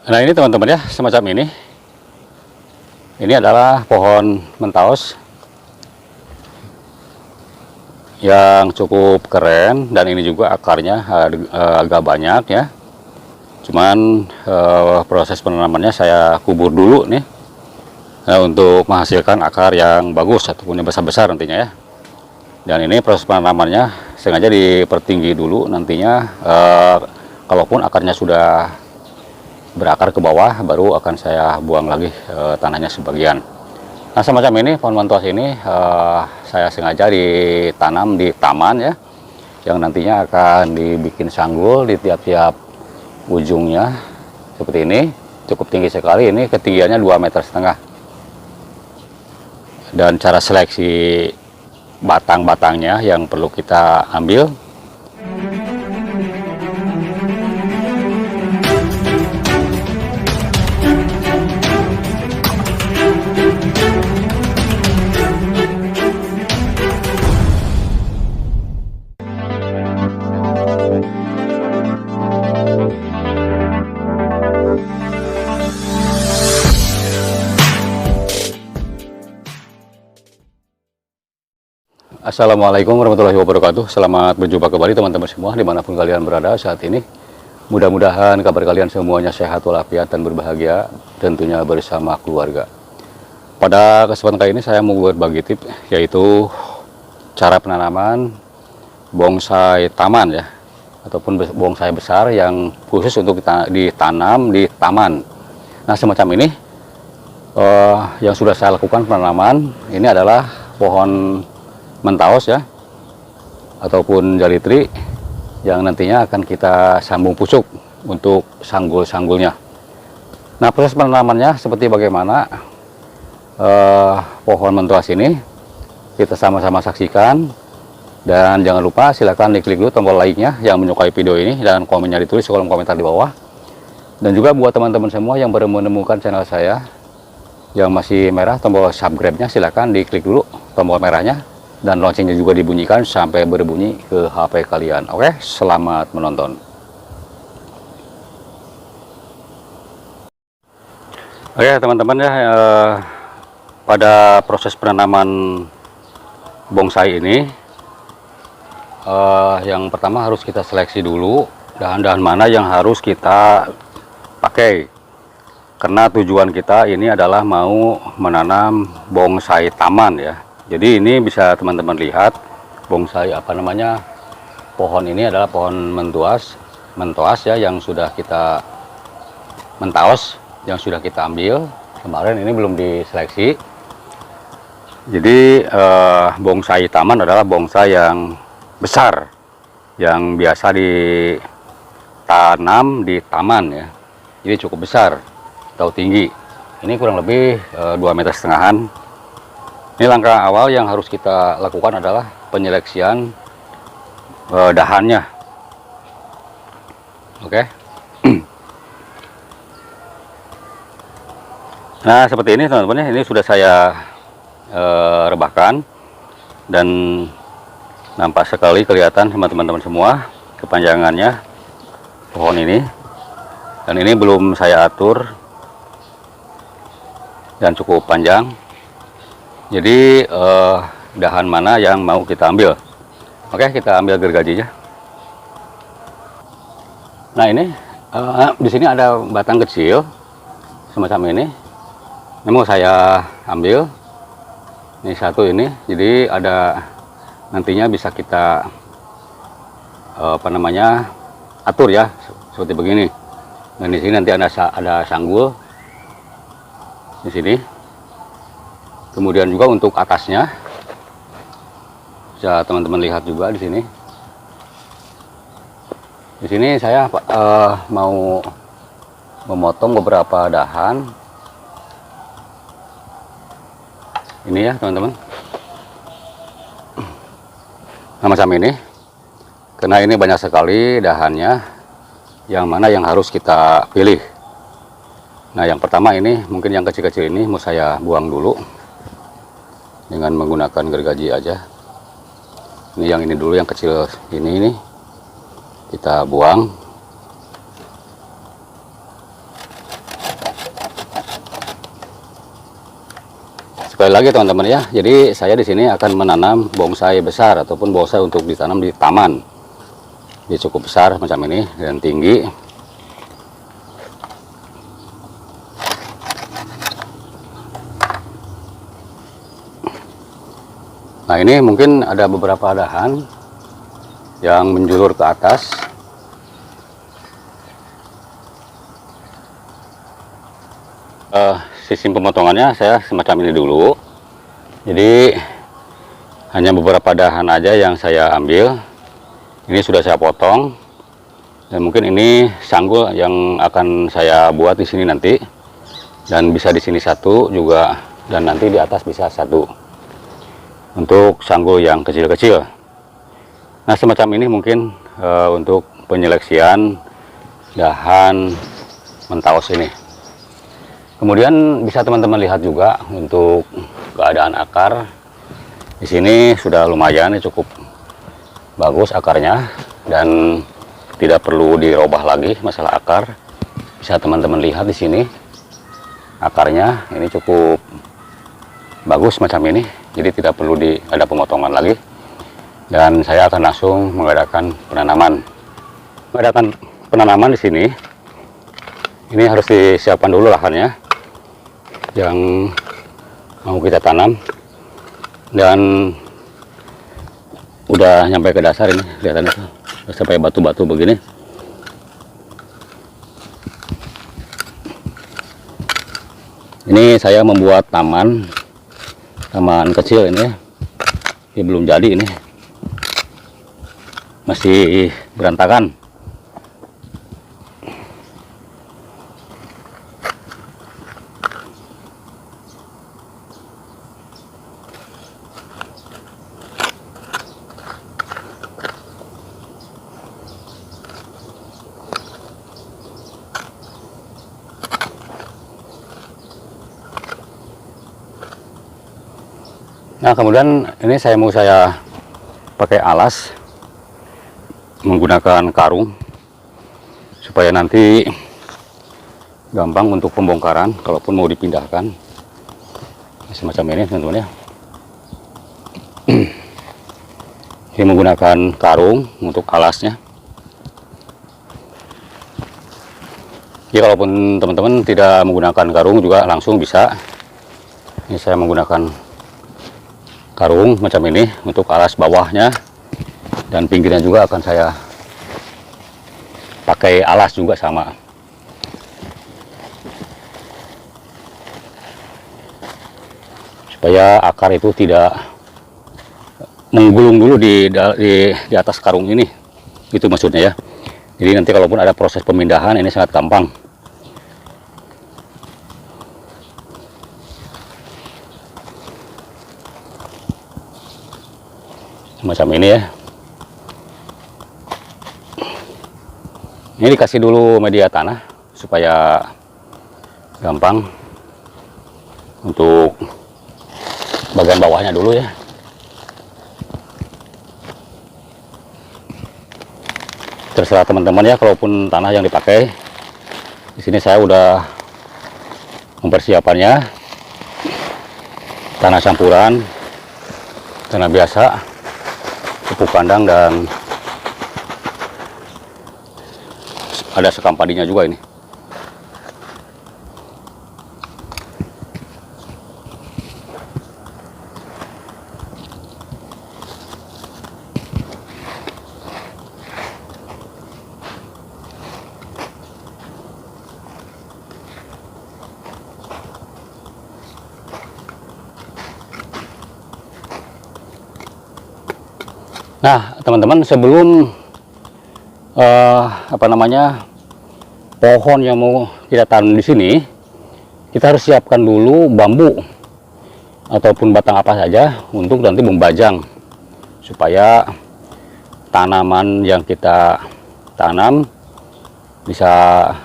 Nah ini teman-teman ya, semacam ini. Ini adalah pohon mentaos yang cukup keren, dan ini juga akarnya agak banyak ya. Cuman proses penanamannya saya kubur dulu nih, untuk menghasilkan akar yang bagus ataupun yang besar-besar nantinya ya. Dan ini proses penanamannya sengaja dipertinggi dulu, nantinya kalaupun akarnya sudah berakar ke bawah, baru akan saya buang lagi tanahnya sebagian. Nah semacam ini pohon mentaos ini saya sengaja ditanam di taman ya, yang nantinya akan dibikin sanggul di tiap-tiap ujungnya seperti ini. Cukup tinggi sekali, ini ketinggiannya 2,5 meter. Dan cara seleksi batang-batangnya yang perlu kita ambil, Assalamualaikum warahmatullahi wabarakatuh. Selamat berjumpa kembali teman-teman semua dimanapun kalian berada saat ini. Mudah-mudahan kabar kalian semuanya sehat walafiat dan berbahagia, tentunya bersama keluarga. Pada kesempatan kali ini saya mau berbagi tips, yaitu cara penanaman bonsai taman ya, ataupun bonsai besar yang khusus untuk ditanam di taman. Nah semacam ini yang sudah saya lakukan penanaman, ini adalah pohon mentaos ya, ataupun jalitri yang nantinya akan kita sambung pucuk untuk sanggul-sanggulnya. Nah proses penanamannya seperti bagaimana, pohon mentaos ini kita sama-sama saksikan, dan jangan lupa silakan diklik dulu tombol like-nya yang menyukai video ini, dan komennya ditulis di kolom komentar di bawah. Dan juga buat teman-teman semua yang baru menemukan channel saya yang masih merah, tombol subscribe-nya silakan diklik dulu tombol merahnya, dan loncengnya juga dibunyikan sampai berbunyi ke HP kalian. Oke, selamat menonton. Oke teman-teman ya, pada proses penanaman bonsai ini, yang pertama harus kita seleksi dulu dahan-dahan mana yang harus kita pakai, karena tujuan kita ini adalah mau menanam bonsai taman ya. Jadi ini bisa teman-teman lihat bonsai pohon ini adalah pohon mentoas ya, yang sudah kita mentaos, yang sudah kita ambil kemarin. Ini belum diseleksi. Jadi bonsai taman adalah bonsai yang besar, yang biasa ditanam di taman ya. Jadi cukup besar atau tinggi. Ini kurang lebih 2,5 meter. Ini langkah awal yang harus kita lakukan adalah penyeleksian dahannya. Oke. Nah seperti ini teman-teman, ini sudah saya rebahkan, dan nampak sekali kelihatan sama teman-teman semua kepanjangannya pohon ini. Dan ini belum saya atur dan cukup panjang. Jadi dahan mana yang mau kita ambil. Oke, kita ambil gergajinya. Nah ini di sini ada batang kecil semacam ini. Ini mau saya ambil. Ini satu ini. Jadi ada, nantinya bisa kita atur ya seperti begini. Dan di sini nanti ada sanggul di sini. Kemudian juga untuk atasnya bisa teman-teman lihat juga di sini. Di sini saya mau memotong beberapa dahan. Ini ya teman-teman. Nah macam ini. Karena ini banyak sekali dahannya, yang mana yang harus kita pilih. Nah yang pertama ini, mungkin yang kecil-kecil ini mau saya buang dulu dengan menggunakan gergaji aja. Ini yang ini dulu, yang kecil ini kita buang. sekali lagi teman-teman ya, jadi saya di sini akan menanam bonsai besar ataupun bonsai untuk ditanam di taman. Dia cukup besar macam ini dan tinggi. Nah, ini mungkin ada beberapa dahan yang menjulur ke atas. Sistem pemotongannya saya semacam ini dulu. Jadi hanya beberapa dahan aja yang saya ambil. Ini sudah saya potong. Dan mungkin ini sanggul yang akan saya buat di sini nanti. Dan bisa di sini satu juga, dan nanti di atas bisa satu. Untuk sanggul yang kecil-kecil. Nah, semacam ini mungkin untuk penyeleksian dahan mentaus ini. Kemudian bisa teman-teman lihat juga untuk keadaan akar. Di sini sudah lumayan, cukup bagus akarnya dan tidak perlu dirubah lagi masalah akar. Bisa teman-teman lihat di sini akarnya ini cukup bagus macam ini. Jadi tidak perlu ada pemotongan lagi. Dan saya akan langsung mengadakan penanaman. Mengadakan penanaman di sini. Ini harus disiapkan dulu lahannya yang mau kita tanam, dan udah nyampe ke dasar ini, kelihatan itu sampai batu-batu begini. Ini saya membuat taman kecil ini belum jadi, ini masih berantakan. Nah, kemudian ini saya pakai alas menggunakan karung supaya nanti gampang untuk pembongkaran kalaupun mau dipindahkan. Semacam ini teman-teman ya. Ini menggunakan karung untuk alasnya. Ya, kalaupun teman-teman tidak menggunakan karung juga langsung bisa. Ini saya menggunakan karung macam ini untuk alas bawahnya, dan pinggirnya juga akan saya pakai alas juga sama. Supaya akar itu tidak menggulung dulu di atas karung ini. Itu maksudnya ya. Jadi nanti kalaupun ada proses pemindahan ini sangat gampang. Macam ini ya. Ini dikasih dulu media tanah supaya gampang untuk bagian bawahnya dulu ya. Terserah teman-teman ya, kalaupun tanah yang dipakai. Di sini saya udah mempersiapannya. Tanah campuran, tanah biasa, pupuk kandang, dan ada sekam padinya juga ini. Nah, teman-teman, sebelum pohon yang mau kita tanam di sini, kita harus siapkan dulu bambu ataupun batang apa saja untuk nanti membajang supaya tanaman yang kita tanam bisa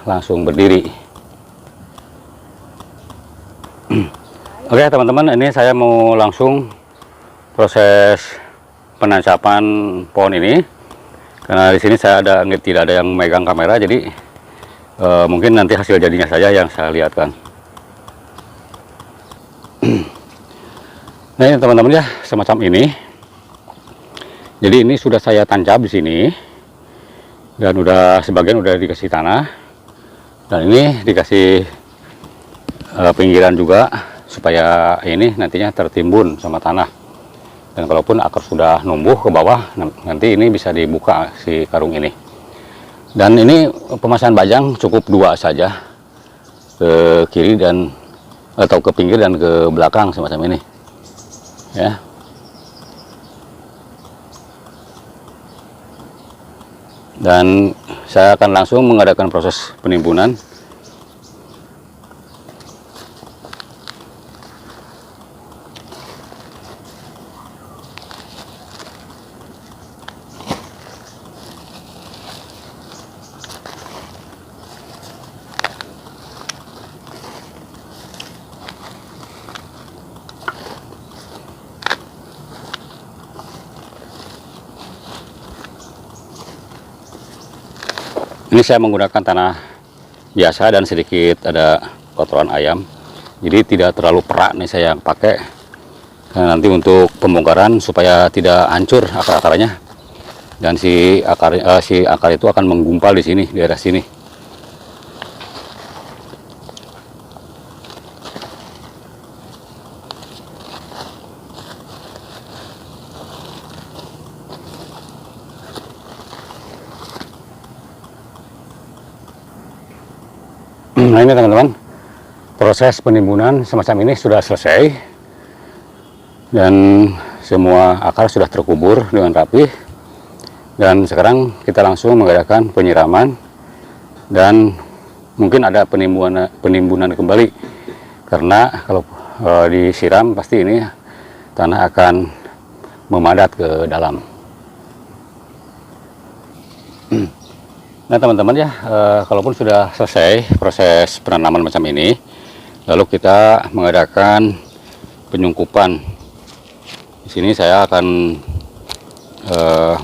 langsung berdiri. Oke teman-teman, ini saya mau langsung proses penancapan pohon ini, karena di sini saya tidak ada yang megang kamera, jadi mungkin nanti hasil jadinya saja yang saya lihatkan. Nah ini teman-teman ya, semacam ini. Jadi ini sudah saya tancap di sini, dan udah sebagian udah dikasih tanah, dan ini dikasih pinggiran juga supaya ini nantinya tertimbun sama tanah. Dan kalaupun akar sudah numbuh ke bawah, nanti ini bisa dibuka si karung ini. Dan ini pemasangan bajang cukup 2 saja, ke kiri dan atau ke pinggir dan ke belakang semacam ini ya. Dan saya akan langsung mengadakan proses penimbunan. Ini saya menggunakan tanah biasa dan sedikit ada kotoran ayam, jadi tidak terlalu perak nih saya pakai. Karena nanti untuk pembongkaran supaya tidak hancur akar-akarnya, dan si akar itu akan menggumpal di sini, di daerah sini. Nah ini teman-teman, proses penimbunan semacam ini sudah selesai, dan semua akar sudah terkubur dengan rapi. Dan sekarang kita langsung mengadakan penyiraman, dan mungkin ada penimbunan kembali, karena kalau disiram pasti ini tanah akan memadat ke dalam. Nah teman-teman ya, kalaupun sudah selesai proses penanaman macam ini, lalu kita mengadakan penyungkupan. Di sini saya akan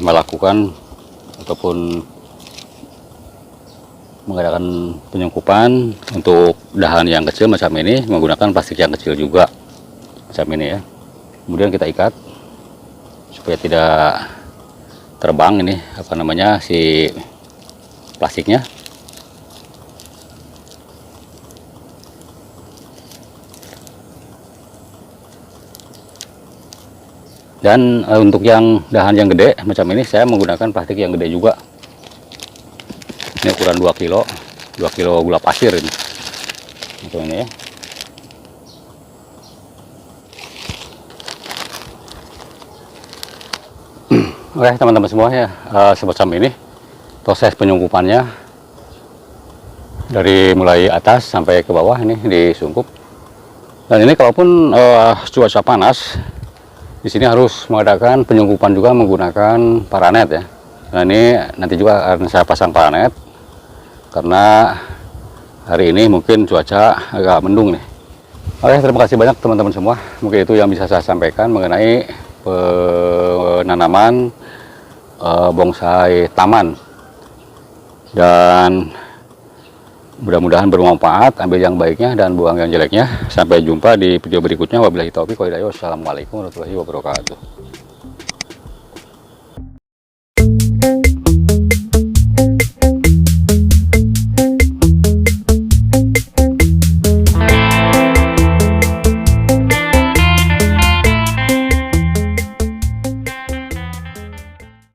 melakukan ataupun mengadakan penyungkupan untuk dahan yang kecil macam ini, menggunakan plastik yang kecil juga macam ini ya. Kemudian kita ikat supaya tidak terbang ini apa namanya si plastiknya. Dan untuk yang dahan yang gede macam ini saya menggunakan plastik yang gede juga. Ini ukuran 2 kilo gula pasir ini. Macam ini ya. Oke teman-teman semua ya, semacam ini proses penyungkupannya, dari mulai atas sampai ke bawah ini disungkup. Dan ini kalaupun cuaca panas, di sini harus mengadakan penyungkupan juga menggunakan paranet ya. Nah ini nanti juga akan saya pasang paranet, karena hari ini mungkin cuaca agak mendung nih. Oke, terima kasih banyak teman-teman semua. Mungkin itu yang bisa saya sampaikan mengenai penanaman bonsai taman. Dan mudah-mudahan bermanfaat, ambil yang baiknya dan buang yang jeleknya. Sampai jumpa di video berikutnya. Wabillahi taufiq wal hidayah. Wassalamualaikum warahmatullahi wabarakatuh.